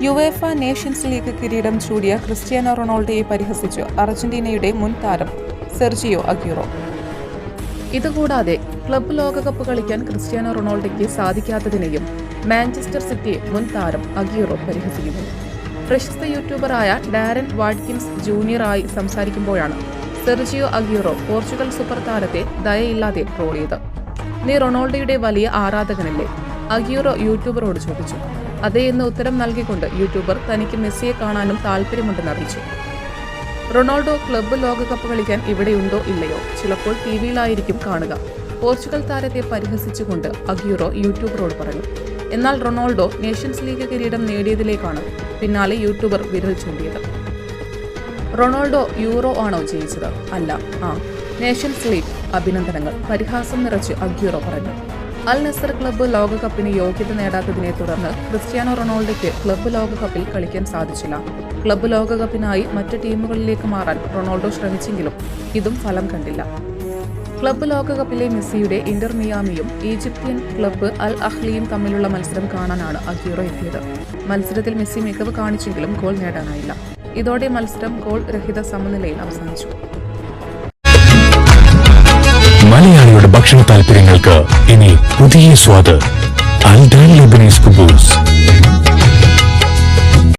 UEFA Nations league കിരീടം ചൂടിയ Cristiano റൊണാൾഡോയെ പരിഹസിച്ചു അർജന്റീനയുടെ മുൻ താരം സെർജിയോ അഗ്യൂറോ. ഇതുകൂടാതെ ക്ലബ്ബ് ലോകകപ്പ് കളിക്കാൻ ക്രിസ്ത്യാനോ റൊണാൾഡോയ്ക്ക് സാധിക്കാത്തതിനെയും മാഞ്ചസ്റ്റർ സിറ്റി മുൻ താരം അഗ്യൂറോ പരിഹസിക്കുന്നു. പ്രശസ്ത യൂട്യൂബറായ ഡാരൻ വാട്കിൻസ് ജൂനിയറായി സംസാരിക്കുമ്പോഴാണ് സെർജിയോ അഗ്യൂറോ പോർച്ചുഗൽ സൂപ്പർ താരത്തെ ദയയില്ലാതെ ട്രോളിയത്. നീ റൊണാൾഡോയുടെ വലിയ ആരാധകനല്ലേ? അഗ്യൂറോ യൂട്യൂബറോട് ചോദിച്ചു. അതേ എന്ന് ഉത്തരം നൽകിക്കൊണ്ട് യൂട്യൂബർ തനിക്ക് മെസ്സിയെ കാണാനും താല്പര്യമുണ്ടെന്ന് അറിയിച്ചു. റൊണാൾഡോ ക്ലബ്ബ് ലോകകപ്പ് കളിക്കാൻ ഇവിടെയുണ്ടോ ഇല്ലയോ, ചിലപ്പോൾ ടിവിയിലായിരിക്കും കാണുക. പോർച്ചുഗൽ താരത്തെ പരിഹസിച്ചുകൊണ്ട് അഗ്യൂറോ യൂട്യൂബറോട് പറഞ്ഞു. എന്നാൽ റൊണാൾഡോ നേഷൻസ് ലീഗ് കിരീടം നേടിയതിലേക്കാണ് പിന്നാലെ യൂട്യൂബർ വിരൽ ചൂണ്ടിയത്. റൊണാൾഡോ യൂറോ ആണോ ജയിച്ചത്? അല്ല, നേഷൻസ് ലീഗ്. അഭിനന്ദനങ്ങൾ, പരിഹാസം നിറച്ച് അഗ്യൂറോ പറഞ്ഞു. അൽ നസർ ക്ലബ്ബ് ലോകകപ്പിന് യോഗ്യത നേടാത്തതിനെ തുടർന്ന് ക്രിസ്ത്യാനോ റൊണാൾഡോയ്ക്ക് ക്ലബ്ബ് ലോകകപ്പിൽ കളിക്കാൻ സാധിച്ചില്ല. ക്ലബ്ബ് ലോകകപ്പിനായി മറ്റ് ടീമുകളിലേക്ക് മാറാൻ റൊണാൾഡോ ശ്രമിച്ചെങ്കിലും ഇതും ഫലം കണ്ടില്ല. ക്ലബ്ബ് ലോകകപ്പിലെ മെസ്സിയുടെ ഇന്റർ മിയാമിയും ഈജിപ്ഷ്യൻ ക്ലബ്ബ് അൽ അഹ്ലിയും തമ്മിലുള്ള മത്സരം കാണാനാണ് അഗ്യൂറോ എത്തിയത്. മത്സരത്തിൽ മെസ്സി മികവ് കാണിച്ചെങ്കിലും ഗോൾ നേടാനായില്ല. ഇതോടെ മത്സരം ഗോൾ രഹിത സമനിലയിൽ അവസാനിച്ചു. മലയാളിയുടെ ഭക്ഷണ താല്പര്യങ്ങൾക്ക് ഇനി പുതിയ സ്വാദ്. അൽദാൻ ലെബനീസ് കുബൂസ്.